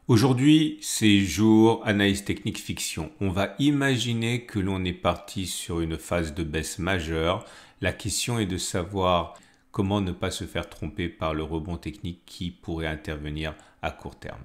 Aujourd'hui, c'est jour analyse technique fiction. On va imaginer que l'on est parti sur une phase de baisse majeure. La question est de savoir comment ne pas se faire tromper par le rebond technique qui pourrait intervenir à court terme.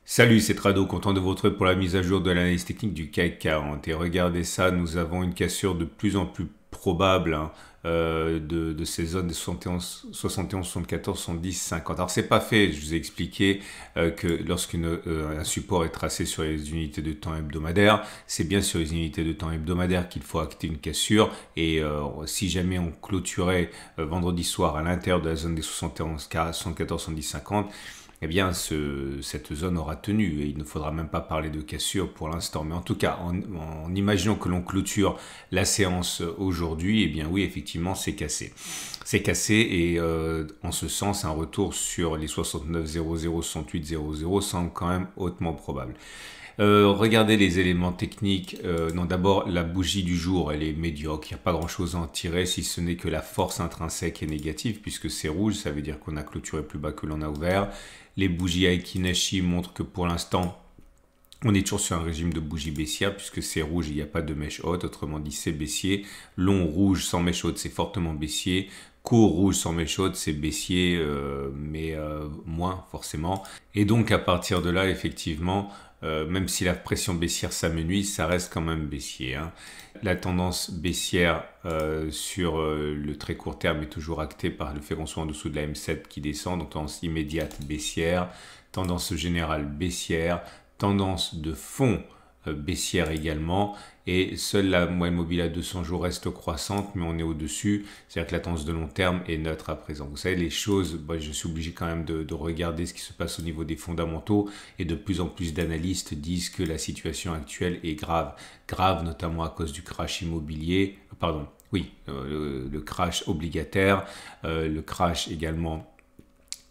Salut, c'est Trado, content de vous retrouver pour la mise à jour de l'analyse technique du CAC 40. Et regardez ça, nous avons une cassure de plus en plus probable de ces zones de 71, 74, 70, 50. Alors c'est pas fait, je vous ai expliqué que lorsqu'un support est tracé sur les unités de temps hebdomadaires, c'est bien sur les unités de temps hebdomadaires qu'il faut acter une cassure. Et si jamais on clôturait vendredi soir à l'intérieur de la zone des 71, 74, 70, 50, eh bien, cette zone aura tenu et il ne faudra même pas parler de cassure pour l'instant. Mais en tout cas, en imaginant que l'on clôture la séance aujourd'hui, eh bien oui, effectivement, c'est cassé. C'est cassé et en ce sens, un retour sur les 69,00, 68,00 semble quand même hautement probable. Regardez les éléments techniques. Non, d'abord, la bougie du jour, elle est médiocre. Il n'y a pas grand-chose à en tirer, si ce n'est que la force intrinsèque est négative, puisque c'est rouge, ça veut dire qu'on a clôturé plus bas que l'on a ouvert. Les bougies Aiki-Nashi montrent que pour l'instant, on est toujours sur un régime de bougie baissière, puisque c'est rouge, il n'y a pas de mèche haute, autrement dit, c'est baissier. Long rouge sans mèche haute, c'est fortement baissier. Court rouge sans mèche haute, c'est baissier, mais moins forcément. Et donc, à partir de là, effectivement, même si la pression baissière s'amenuise, ça reste quand même baissier. La tendance baissière sur le très court terme est toujours actée par le fait qu'on soit en dessous de la M7 qui descend, donc tendance immédiate baissière, tendance générale baissière, tendance de fond baissière également, et seule la moyenne mobile à 200 jours reste croissante, mais on est au-dessus, c'est-à-dire que la tendance de long terme est neutre à présent. Vous savez, les choses, je suis obligé quand même de regarder ce qui se passe au niveau des fondamentaux, et de plus en plus d'analystes disent que la situation actuelle est grave. Grave notamment à cause du crash immobilier, le crash obligataire, le crash également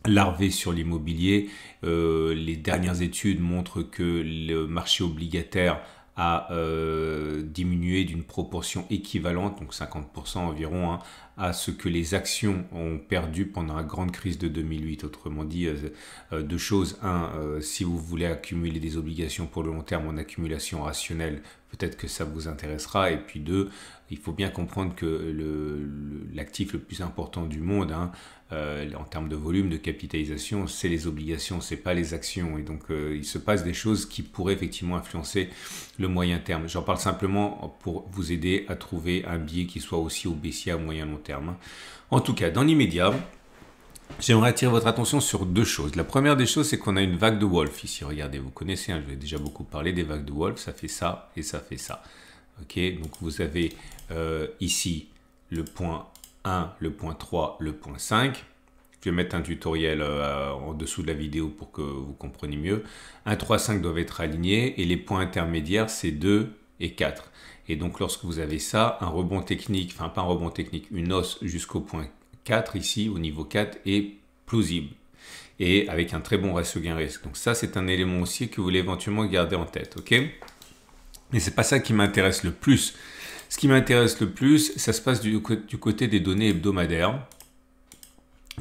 larvé sur l'immobilier. Les dernières études montrent que le marché obligataire a diminué d'une proportion équivalente, donc 50% environ, à ce que les actions ont perdu pendant la grande crise de 2008. Autrement dit, deux choses. Si vous voulez accumuler des obligations pour le long terme en accumulation rationnelle, peut-être que ça vous intéressera. Et puis deux, il faut bien comprendre que l'actif le plus important du monde, en termes de volume, de capitalisation, c'est les obligations, c'est pas les actions. Et donc, il se passe des choses qui pourraient effectivement influencer le moyen terme. J'en parle simplement pour vous aider à trouver un biais qui soit aussi au baissier à moyen long terme. En tout cas, dans l'immédiat, j'aimerais attirer votre attention sur deux choses. La première des choses, c'est qu'on a une vague de Wolf ici. Regardez, vous connaissez, je vous ai déjà beaucoup parlé des vagues de Wolf. Ça fait ça et ça fait ça. Ok, donc vous avez ici le point 1, le point 3, le point 5. Je vais mettre un tutoriel en dessous de la vidéo pour que vous compreniez mieux. 1, 3, 5 doivent être alignés et les points intermédiaires, c'est 2 et 4. Et donc, lorsque vous avez ça, un rebond technique, enfin pas un rebond technique, une hausse jusqu'au point 4 ici, au niveau 4, est plausible. Et avec un très bon ratio gain-risque. Donc ça, c'est un élément aussi que vous voulez éventuellement garder en tête. Ok ? Mais c'est pas ça qui m'intéresse le plus. Ce qui m'intéresse le plus, ça se passe du côté des données hebdomadaires.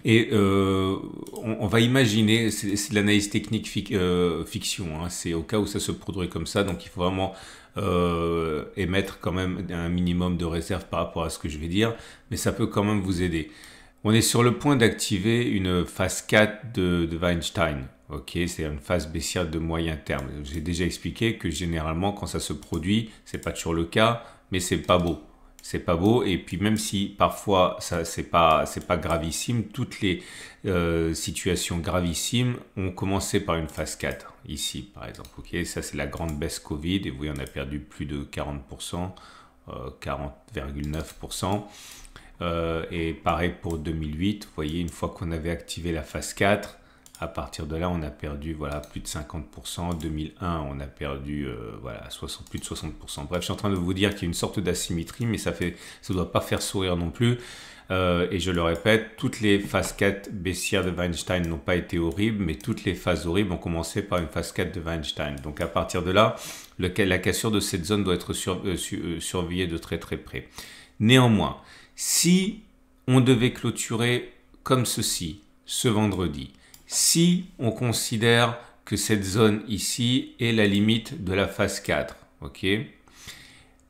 Et on va imaginer, c'est de l'analyse technique fiction, c'est au cas où ça se produirait comme ça, donc il faut vraiment émettre quand même un minimum de réserve par rapport à ce que je vais dire, mais ça peut quand même vous aider. On est sur le point d'activer une phase 4 de Weinstein. Ok, c'est une phase baissière de moyen terme. J'ai déjà expliqué que généralement, quand ça se produit, c'est pas toujours le cas, mais c'est pas beau. C'est pas beau, et puis même si parfois ça c'est pas gravissime, toutes les situations gravissimes ont commencé par une phase 4 ici par exemple. Ok, ça c'est la grande baisse Covid et vous voyez on a perdu plus de 40%, 40,9%. Et pareil pour 2008, vous voyez une fois qu'on avait activé la phase 4, à partir de là on a perdu plus de 50%. 2001 on a perdu plus de 60%. Bref, je suis en train de vous dire qu'il y a une sorte d'asymétrie, mais ça ne doit pas faire sourire non plus. Et je le répète, toutes les phases 4 baissières de Weinstein n'ont pas été horribles, mais toutes les phases horribles ont commencé par une phase 4 de Weinstein. Donc à partir de là, la cassure de cette zone doit être surveillée de très très près. Néanmoins, si on devait clôturer comme ceci ce vendredi, si on considère que cette zone ici est la limite de la phase 4. Ok.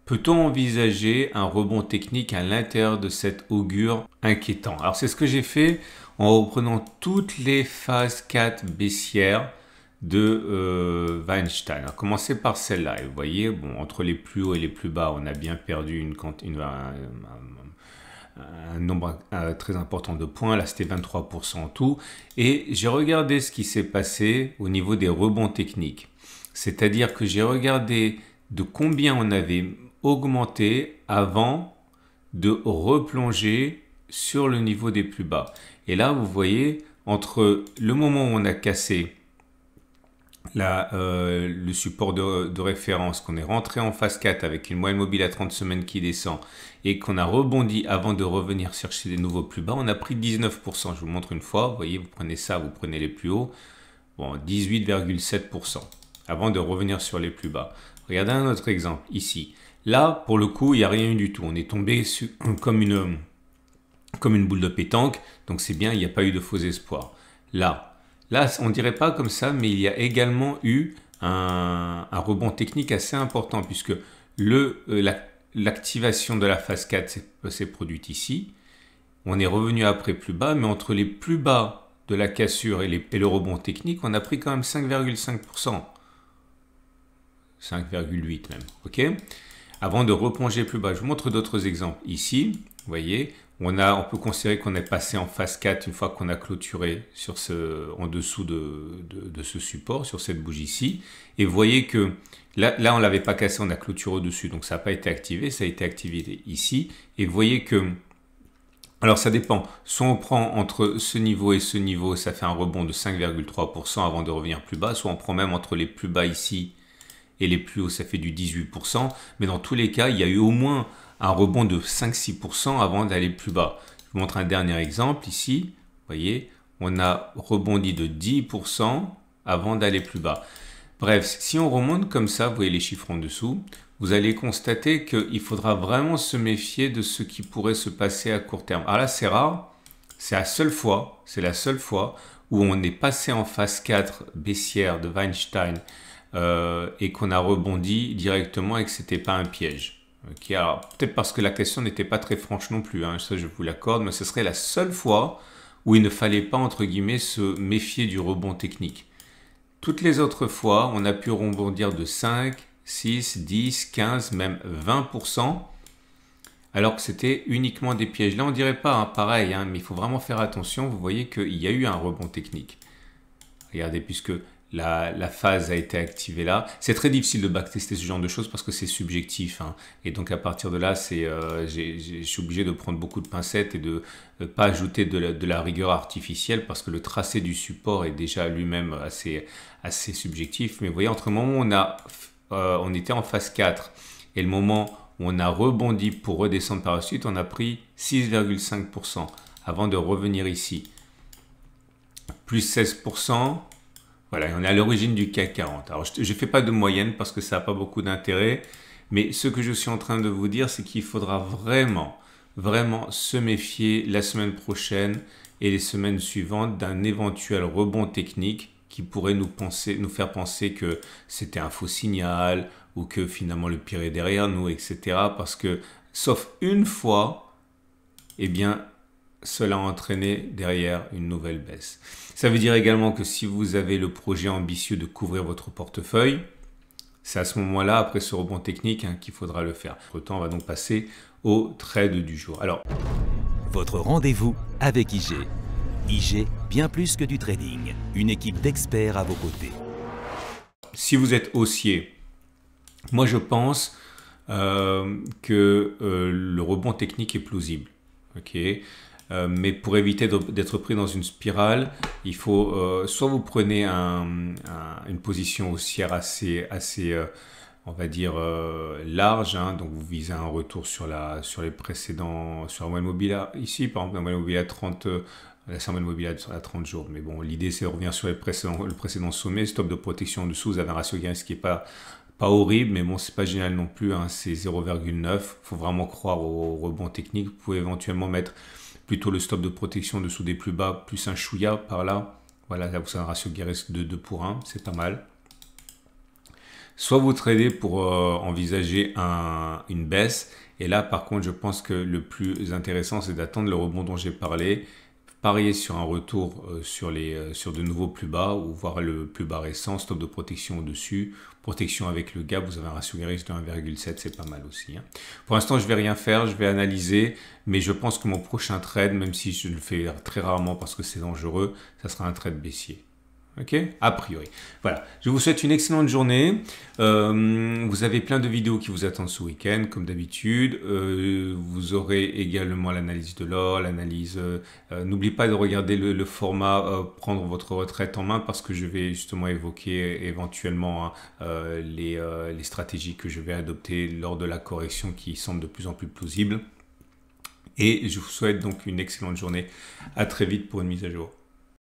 Peut-on envisager un rebond technique à l'intérieur de cet augure inquiétant? Alors c'est ce que j'ai fait en reprenant toutes les phases 4 baissières de Weinstein. On va commencer par celle-là. Et vous voyez, bon, entre les plus hauts et les plus bas, on a bien perdu un nombre très important de points. Là, c'était 23% en tout. Et j'ai regardé ce qui s'est passé au niveau des rebonds techniques. C'est-à-dire que j'ai regardé de combien on avait augmenté avant de replonger sur le niveau des plus bas. Et là, vous voyez, entre le moment où on a cassé le support de référence, qu'on est rentré en phase 4 avec une moyenne mobile à 30 semaines qui descend et qu'on a rebondi avant de revenir chercher des nouveaux plus bas, on a pris 19%. Je vous montre une fois, vous voyez, vous prenez ça, vous prenez les plus hauts, bon, 18,7% avant de revenir sur les plus bas. Regardez un autre exemple ici. Là, pour le coup, il n'y a rien eu du tout. On est tombé comme une boule de pétanque, donc c'est bien, il n'y a pas eu de faux espoirs. Là, on ne dirait pas comme ça, mais il y a également eu un rebond technique assez important puisque l'activation de la phase 4 s'est produite ici. On est revenu après plus bas, mais entre les plus bas de la cassure et le rebond technique, on a pris quand même 5,5%. 5,8 même, ok? Avant de replonger plus bas. Je vous montre d'autres exemples. Ici, vous voyez, on peut considérer qu'on est passé en phase 4 une fois qu'on a clôturé en dessous de ce support, sur cette bougie-ci. Et vous voyez que là on ne l'avait pas cassé, on a clôturé au-dessus, donc ça n'a pas été activé, ça a été activé ici. Et vous voyez que, alors ça dépend, soit on prend entre ce niveau et ce niveau, ça fait un rebond de 5,3% avant de revenir plus bas, soit on prend même entre les plus bas ici et les plus hauts, ça fait du 18%. Mais dans tous les cas, il y a eu au moins un rebond de 5-6% avant d'aller plus bas. Je vous montre un dernier exemple ici. Vous voyez, on a rebondi de 10% avant d'aller plus bas. Bref, si on remonte comme ça, vous voyez les chiffres en dessous, vous allez constater qu'il faudra vraiment se méfier de ce qui pourrait se passer à court terme. Alors là, c'est rare, c'est la seule fois où on est passé en phase 4 baissière de Weinstein et qu'on a rebondi directement et que ce n'était pas un piège. Okay, alors peut-être parce que la question n'était pas très franche non plus, hein, ça je vous l'accorde, mais ce serait la seule fois où il ne fallait pas, entre guillemets, se méfier du rebond technique. Toutes les autres fois, on a pu rebondir de 5, 6, 10, 15, même 20%, alors que c'était uniquement des pièges. Là, on ne dirait pas pareil, hein, mais il faut vraiment faire attention. Vous voyez qu'il y a eu un rebond technique. Regardez, puisque la phase a été activée là. C'est très difficile de backtester ce genre de choses parce que c'est subjectif. Hein. Et donc, à partir de là, je suis obligé de prendre beaucoup de pincettes et de ne pas ajouter de la rigueur artificielle parce que le tracé du support est déjà lui-même assez subjectif. Mais vous voyez, entre le moment où on était en phase 4 et le moment où on a rebondi pour redescendre par la suite, on a pris 6,5% avant de revenir ici. Plus 16%. Voilà, on est à l'origine du CAC 40. Alors, je ne fais pas de moyenne parce que ça n'a pas beaucoup d'intérêt. Mais ce que je suis en train de vous dire, c'est qu'il faudra vraiment, vraiment se méfier la semaine prochaine et les semaines suivantes d'un éventuel rebond technique qui pourrait nous faire penser que c'était un faux signal ou que finalement le pire est derrière nous, etc. Parce que, sauf une fois, eh bien, cela a entraîné derrière une nouvelle baisse. Ça veut dire également que si vous avez le projet ambitieux de couvrir votre portefeuille, c'est à ce moment-là, après ce rebond technique, hein, qu'il faudra le faire. Entre-temps, on va donc passer au trade du jour. Alors, votre rendez-vous avec IG. IG, bien plus que du trading. Une équipe d'experts à vos côtés. Si vous êtes haussier, moi je pense que le rebond technique est plausible. Okay. Mais pour éviter d'être pris dans une spirale, il faut soit vous prenez une position haussière assez on va dire large, hein, donc vous visez un retour sur les précédents, sur la moyenne mobile ici, par exemple la moyenne mobile à 30, la moyenne mobile à 30 jours. Mais bon, l'idée c'est de revenir sur le précédent sommet, stop de protection en dessous, vous avez un ratio gain risque qui est pas horrible, mais bon, c'est pas génial non plus, hein, c'est 0,9. Faut vraiment croire au rebond technique. Vous pouvez éventuellement mettre plutôt le stop de protection dessous des plus bas, plus un chouïa par là. Voilà, là vous avez un ratio Gay-Risk de 2 pour 1, c'est pas mal. Soit vous tradez pour envisager une baisse. Et là, par contre, je pense que le plus intéressant, c'est d'attendre le rebond dont j'ai parlé, parier sur un retour sur de nouveaux plus bas ou voir le plus bas récent, stop de protection au-dessus, protection avec le gap, vous avez un ratio Gay-Risk de 1,7, c'est pas mal aussi. Hein. Pour l'instant, je vais rien faire, je vais analyser, mais je pense que mon prochain trade, même si je le fais très rarement parce que c'est dangereux, ça sera un trade baissier. Ok, a priori. Voilà, je vous souhaite une excellente journée. Vous avez plein de vidéos qui vous attendent ce week-end, comme d'habitude. Vous aurez également l'analyse de l'or, l'analyse... N'oubliez pas de regarder le format prendre votre retraite en main parce que je vais justement évoquer éventuellement les stratégies que je vais adopter lors de la correction qui semble de plus en plus plausible. Et je vous souhaite donc une excellente journée. À très vite pour une mise à jour.